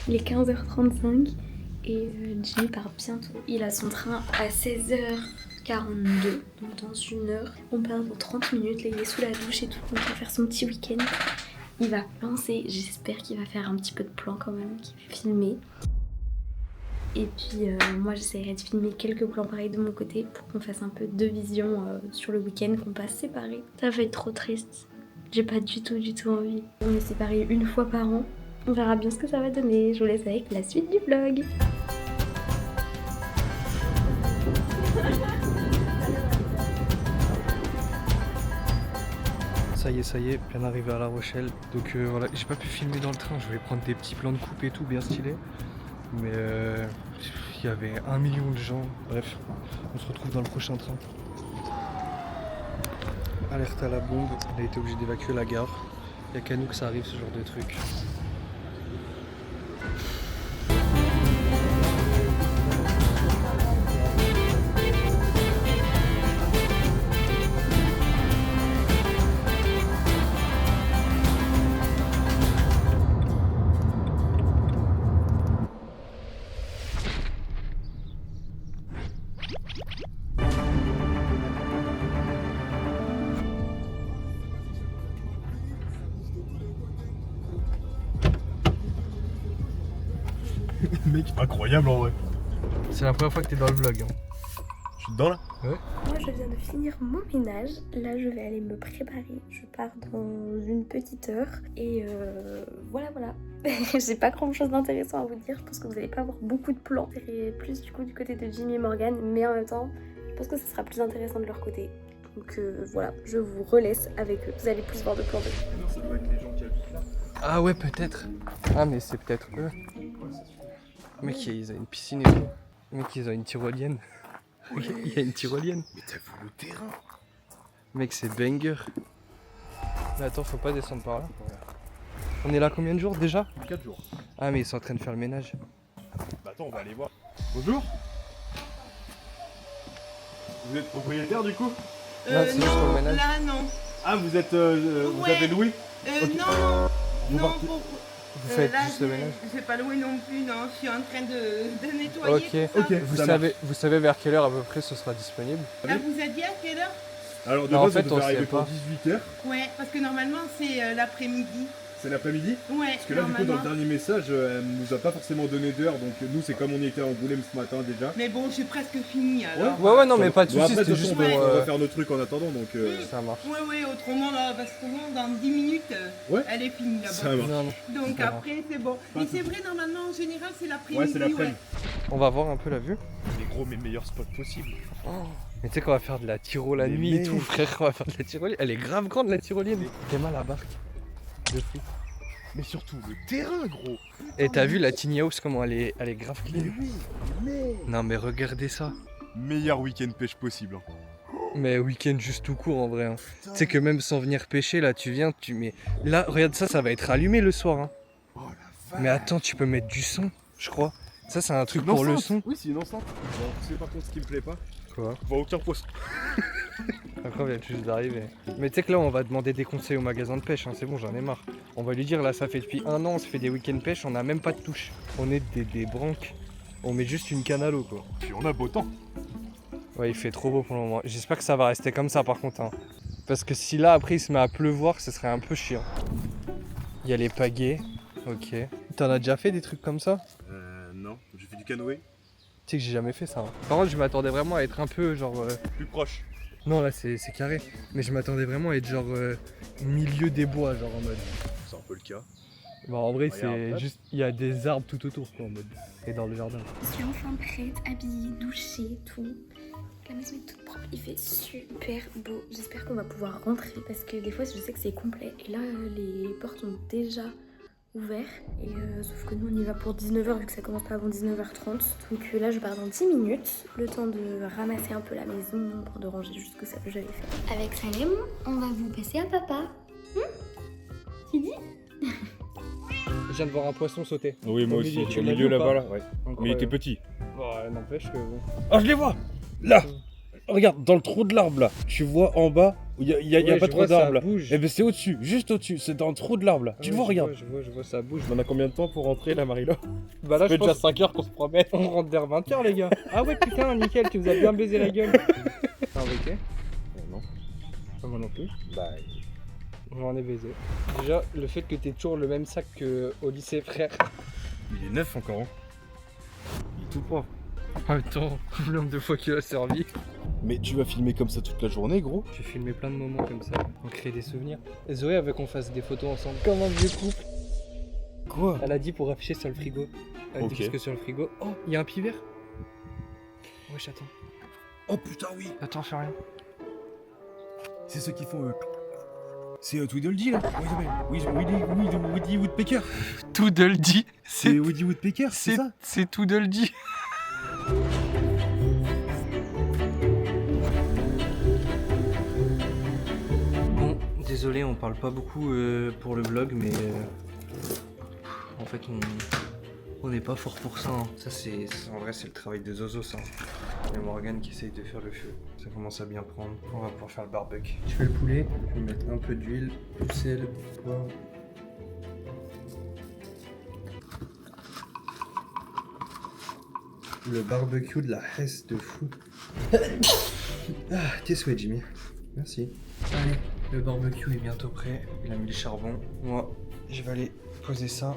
Il est 15h35 et Jimmy part bientôt. Il a son train à 16h42, donc dans une heure. On part dans 30 minutes, là il est sous la douche et tout, donc il va faire son petit week-end. Il va lancer, j'espère qu'il va faire un petit peu de plan quand même, qu'il va filmer. Et puis moi j'essaierai de filmer quelques plans pareils de mon côté pour qu'on fasse un peu de vision sur le week-end, qu'on passe séparés. Ça va être trop triste. J'ai pas du tout envie. On est séparés une fois par an. On verra bien ce que ça va donner. Je vous laisse avec la suite du vlog. Ça y est, bien arrivé à La Rochelle. Donc voilà, j'ai pas pu filmer dans le train. Je vais prendre des petits plans de coupe et tout, bien stylé. Mais il y avait 1 million de gens. Bref, on se retrouve dans le prochain train. Alerte à la bombe, on a été obligé d'évacuer la gare. Il n'y a qu'à nous que ça arrive ce genre de truc. Mec, incroyable en vrai. C'est la première fois que t'es dans le vlog. Hein. Je suis dedans là? Ouais. Moi je viens de finir mon ménage. Là je vais aller me préparer. Je pars dans une petite heure. Et voilà. J'ai pas grand chose d'intéressant à vous dire. Je pense que vous allez pas avoir beaucoup de plans. C'est plus du coup du côté de Jimmy et Morgan. Mais en même temps, je pense que ce sera plus intéressant de leur côté. Donc voilà, je vous relaisse avec eux. Vous allez plus voir de plans d'eux. Non, ça doit être les gens qui habitent là. Ah ouais, peut-être. Ah mais c'est peut-être eux. Mec, ils ont une piscine et tout. Mec, ils ont une tyrolienne. Ouais. Il y a une tyrolienne. Mais t'as vu le terrain? Mec, c'est banger. Mais attends, faut pas descendre par là. On est là combien de jours déjà? 4 jours. Ah mais ils sont en train de faire le ménage. Bah attends, on va aller voir. Bonjour. Vous êtes propriétaire du coup? Là, c'est juste pour le ménage. Là, non. Ah, vous êtes. Vous Ouais. avez loué? Ok. Non, Vous non, partez- Vous faites là, juste le ménage. je vais pas louer non plus, non. Je suis en train de nettoyer. Ok. tout ça. Ok. Vous Ça vous savez vers quelle heure à peu près ce sera disponible? Ah, vous êtes dit à quelle heure? Alors de Non, en base, fait, on devait on arriver sait pour pas. 18h. Ouais, parce que normalement, c'est l'après-midi. C'est l'après-midi? Ouais, Parce que là, du coup, dans le normalement. dernier message, elle nous a pas forcément donné d'heure. Donc nous, c'est comme on était à Angoulême ce matin déjà. Mais bon, j'ai presque fini alors. Ouais, non, mais pas de Bon, soucis, après, c'était de juste toute pour. façon, on va faire nos trucs en attendant. Donc Ça marche. Ouais, autrement, là, parce que bon, dans 10 minutes, Ouais. elle est finie là-bas. ça marche. Non. Donc Ça va. après, c'est bon. Pas Mais de c'est vrai, normalement, en général, c'est l'après-midi. Ouais, c'est l'après-midi. On va voir un peu la vue. Les gros, mes meilleurs spots possibles. Mais tu sais qu'on va faire de la tyro la Mais nuit et mec. tout, frère. On va faire de la tyrolienne. Elle est grave grande la tyrolienne. T'es mal la barque. De fou. Mais surtout, le terrain, gros. Et t'as vu la tiny house comment elle est grave Mais clean. oui, mais. Non mais regardez ça. Meilleur week-end pêche possible. Hein. Mais week-end juste tout court en vrai. Hein. Tu sais que même sans venir pêcher là, tu viens, tu mets. Là, regarde ça va être allumé le soir. Hein. Oh la vache. Mais attends, tu peux mettre du son, je crois. Ça c'est un truc pour le son. Oui, c'est une enceinte. Bon, c'est par contre ce qui me plaît pas. Quoi? Je vois aucun poisson. Après on vient juste d'arriver. Mais tu sais que là on va demander des conseils au magasin de pêche, hein. C'est bon, j'en ai marre. On va lui dire là ça fait depuis 1 an, on se fait des week-ends pêche, on n'a même pas de touche. On est des branques. On met juste une canne à l'eau quoi. Puis on a beau temps. Ouais, il fait trop beau pour le moment. J'espère que ça va rester comme ça par contre. Hein. Parce que si là après il se met à pleuvoir, ce serait un peu chiant. Il y a les pagaies. Ok. T'en as déjà fait des trucs comme ça? Non. J'ai fait du canoë. Tu sais que j'ai jamais fait ça. Hein. Par contre, je m'attendais vraiment à être un peu genre. Plus proche. Non, là c'est carré. Mais je m'attendais vraiment à être genre milieu des bois, genre en mode. C'est un peu le cas. Bah en vrai, Regarde, c'est hop. juste. Il y a des arbres tout autour quoi en mode. Et dans le jardin. Je suis enfin prête, habillée, douchée, tout. La maison est toute propre, il fait super beau. J'espère qu'on va pouvoir rentrer parce que des fois je sais que c'est complet. Et là les portes sont déjà ouvertes. Et sauf que nous on y va pour 19h vu que ça commence pas avant 19h30. Donc là je pars dans 10 minutes. Le temps de ramasser un peu la maison, pour de ranger juste ce que j'avais fait. Avec Salem, on va vous passer à papa. Tu dis? Je viens de voir un poisson sauter. Oui, moi Au aussi. milieu, tu Au l'as milieu vu ou là-bas, pas là. Ouais. Mais il était petit. Ouais, n'empêche que. Ah, je les vois. Là. Regarde, dans le trou de l'arbre là. Tu vois en bas Il y a Ouais, pas je trop vois, ça d'arbres là. bouge. Eh ben c'est au-dessus, juste au-dessus, c'est dans le trou de l'arbre là. Tu le vois, regarde. Je vois, ça bouge. On a combien de temps pour rentrer là, Marilo? Bah là, Ça je fait déjà pense 5 heures qu'on se promène. on rentre vers 20h, les gars. Ah ouais, putain, nickel, tu nous as bien baisé la gueule. T'as un briquet? Non. Pas moi non plus. Bah, On en est baisé. Déjà, le fait que t'aies toujours le même sac qu'au lycée, frère. il est neuf encore. Hein. Il est tout propre. En même temps, le nombre de fois qu'il a servi. Mais tu vas filmer comme ça toute la journée, gros? J'ai filmé plein de moments comme ça, on crée des souvenirs. Et Zoé avait qu'on fasse des photos ensemble, comme un vieux couple. Quoi? Elle a dit pour afficher sur le frigo. Elle a dit Ok. parce que sur le frigo. Oh, il y a un pivert. Wesh, attends. Oh putain, oui. Attends, fais rien. C'est ceux qui font. C'est Tweedledee là. Comment il s'appelle Woody Woodpecker. Tweedledee, C'est Woody Woodpecker, c'est ça? c'est Tweedledee. Bon, désolé, on parle pas beaucoup pour le vlog, mais en fait, on n'est pas fort pour ça. Hein. Ça, en vrai, c'est le travail de Zozo, ça. Il y a Morgane qui essaye de faire le feu. Ça commence à bien prendre. On va pouvoir faire le barbecue. Je fais le poulet. Je vais mettre un peu d'huile, du sel, du poivre. Le barbecue de la Hesse de fou. Tes souhaits, Jimmy. Merci. Allez, le barbecue est bientôt prêt. Il a mis le charbon. Moi, je vais aller poser ça.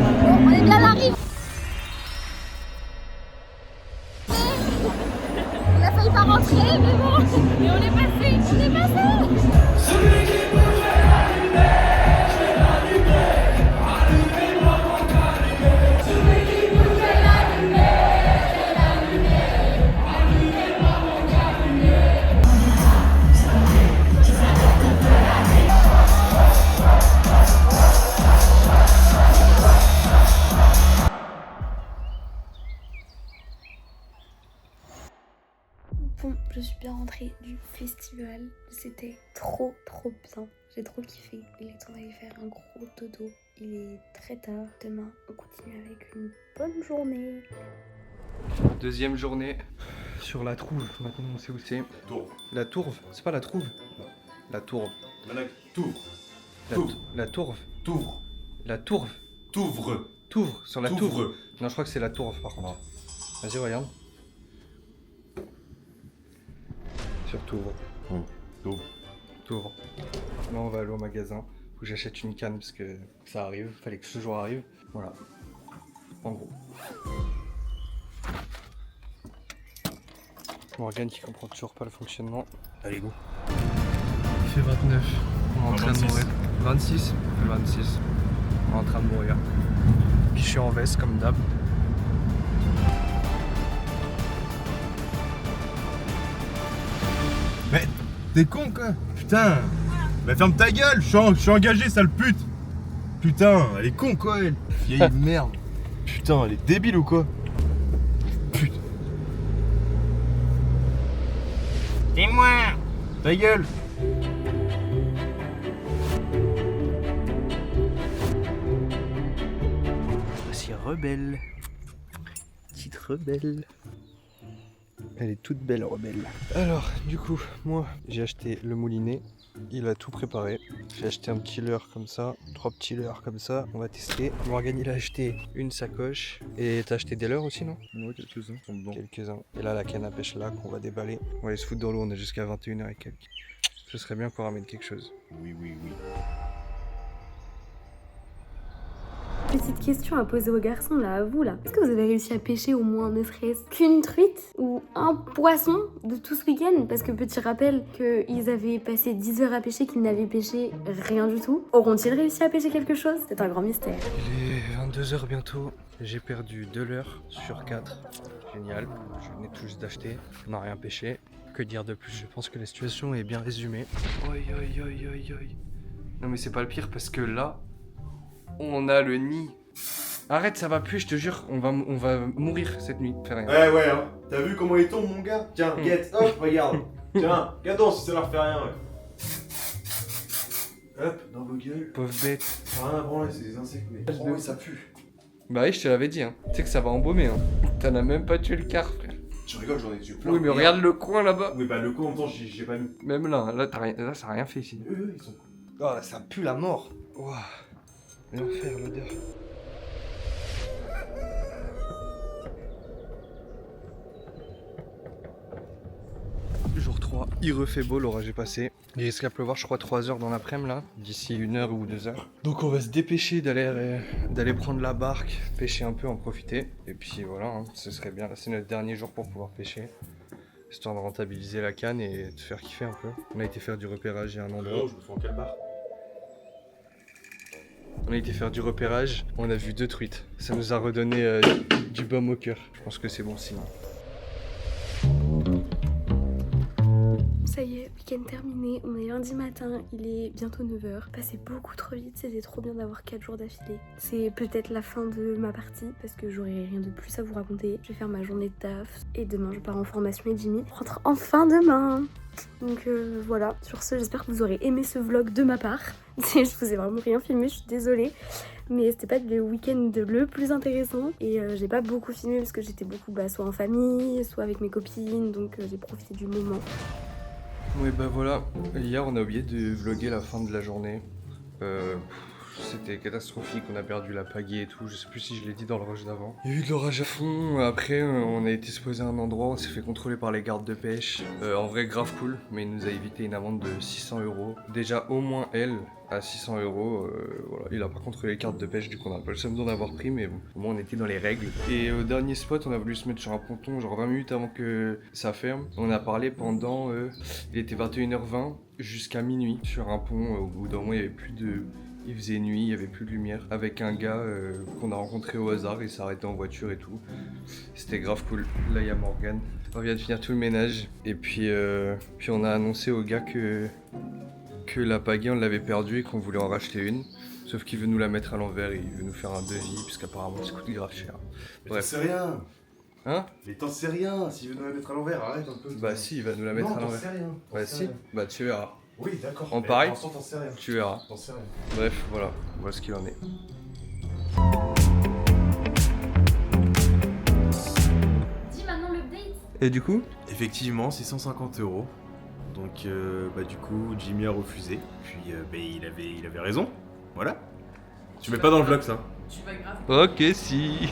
On est bien à l'arrivée. On a failli pas rentrer, mais bon. Et on est passé, on est passé. Bon, je suis bien rentrée du festival. C'était trop bien. J'ai trop kiffé. Il est temps d'aller faire un gros dodo. Il est très tard. Demain, on continue avec une bonne journée. Deuxième journée sur la Trouve. Maintenant, on sait où c'est. Tourve. La Tourve. C'est pas la Trouve. La Tourve. Touvre. La Tourve. Touvre. La Tourve. Touvre. Touvre. Sur la Tourve. Touvre. Non, je crois que c'est la Tourve par contre. Vas-y, regarde. Sur Touvre. Touvre. Touvre. Là, on va aller au magasin. Faut que j'achète une canne parce que ça arrive. Fallait que ce jour arrive. Voilà. En gros. Morgane qui comprend toujours pas le fonctionnement. Allez, go. Il fait 29. On est en train de 26. mourir. 26. Il fait 26. On est en train de mourir. Puis je suis en veste comme d'hab. Mais t'es con quoi? Putain. Bah ferme ta gueule, je suis engagé, sale pute. Putain, elle est con quoi elle. Vieille merde. Putain, elle est débile ou quoi? Putain. C'est moi. Ta gueule. Voici Rebelle. Petite Rebelle. Elle est toute belle, Rebelle. Alors, du coup, moi, j'ai acheté le moulinet. Il a tout préparé. J'ai acheté un petit leurre comme ça, 3 petits leurres comme ça. On va tester. Morgane, il a acheté une sacoche. Et t'as acheté des leurres aussi, non? Ouais, quelques-uns sont dedans. Quelques-uns. Et là, la canne à pêche là qu'on va déballer. On va aller se foutre dans l'eau, on est jusqu'à 21h et quelques. Ce serait bien qu'on ramène quelque chose. Oui. Petite question à poser aux garçons là, à vous là. Est-ce que vous avez réussi à pêcher au moins ne serait-ce qu'une truite ou un poisson de tout ce week-end? Parce que petit rappel qu'ils avaient passé 10 heures à pêcher, qu'ils n'avaient pêché rien du tout. Auront-ils réussi à pêcher quelque chose? C'est un grand mystère. Il est 22h bientôt. J'ai perdu 2 leurres sur 4. Génial. Je venais tout juste d'acheter. On n'a rien pêché. Que dire de plus? Je pense que la situation est bien résumée. Oi. Non mais c'est pas le pire parce que là, on a le nid. Arrête, ça va plus, je te jure. On va mourir cette nuit. Fais rien. Ouais, hein. T'as vu comment il tombe mon gars? Tiens, guette, hop, regarde. Tiens, cadon si ça leur fait rien. Ouais. Hop, dans vos gueules. Pauvre bête. Ça n'a rien à branler, c'est des insectes, mais. Oh, oui, ça pue. Bah oui, je te l'avais dit, hein. Tu sais que ça va embaumer, hein. T'en as même pas tué le quart, frère. Tu rigoles, j'en ai tué plein. Oui, mais regarde le coin là-bas. Oui, bah le coup en même temps, j'ai pas mis. Même là, là, ça a rien fait ici. Eux, ils sont. Oh, ça pue la mort. Waouh. L'enfer, l'odeur. Jour 3, il refait beau, l'orage est passé. Il risque à pleuvoir, je crois, 3 heures dans l'après-midi là, d'ici 1 heure ou 2 heures. Donc on va se dépêcher d'aller prendre la barque, pêcher un peu, en profiter. Et puis voilà, hein, ce serait bien. Là, c'est notre dernier jour pour pouvoir pêcher. Histoire de rentabiliser la canne et de faire kiffer un peu. On a été faire du repérage à un endroit. je me fais en quelle barre? On a été faire du repérage, on a vu 2 truites. Ça nous a redonné du baume au cœur. Je pense que c'est bon signe. Ça y est, week-end terminé, on est lundi matin, il est bientôt 9h. Passé beaucoup trop vite, c'était trop bien d'avoir 4 jours d'affilée. C'est peut-être la fin de ma partie parce que j'aurai rien de plus à vous raconter. Je vais faire ma journée de taf et demain je pars en formation et Jimmy rentre enfin demain. Donc voilà, sur ce j'espère que vous aurez aimé ce vlog de ma part. Je vous ai vraiment rien filmé, je suis désolée. Mais c'était pas le week-end le plus intéressant et j'ai pas beaucoup filmé parce que j'étais beaucoup soit en famille, soit avec mes copines, donc j'ai profité du moment. Oui bah voilà, hier on a oublié de vlogger la fin de la journée. C'était catastrophique, on a perdu la pagaie et tout, je sais plus si je l'ai dit dans le rush d'avant. Il y a eu de l'orage à fond, après on a été se poser à un endroit, on s'est fait contrôler par les gardes de pêche. En vrai grave cool, mais il nous a évité une amende de 600 €. Déjà au moins elle, à 600 €, voilà. Il a pas contrôlé les cartes de pêche, du coup on a pas le seum d'en avoir pris, mais bon, au moins on était dans les règles. Et au dernier spot, on a voulu se mettre sur un ponton, genre 20 minutes avant que ça ferme. On a parlé pendant, il était 21h20 jusqu'à minuit sur un pont. Au bout d'un moment, il y avait plus de... Il faisait nuit, il y avait plus de lumière, avec un gars qu'on a rencontré au hasard, il s'est arrêté en voiture et tout. C'était grave cool. Là il y a Morgane. On vient de finir tout le ménage et puis on a annoncé au gars que la pagaie on l'avait perdue et qu'on voulait en racheter une. Sauf qu'il veut nous la mettre à l'envers et il veut nous faire un devis puisqu'apparemment ça coûte grave cher. Mais t'en sais rien. Hein? Mais t'en sais rien, s'il veut nous la mettre à l'envers, arrête un peu. Bah si, il va nous la mettre à l'envers. T'en sais rien. Bah si, bah tu verras. Oui, d'accord. En pareil, pour l'instant, t'en sais rien. tu verras. T'en sais rien. Bref, voilà ce qu'il en est. Dis maintenant l'update. Et du coup? Effectivement, c'est 150 €. Donc, bah, du coup, Jimmy a refusé. Puis, bah, il avait raison. Voilà. Tu mets pas dans le vlog ça. Tu vas grave. Ok, si.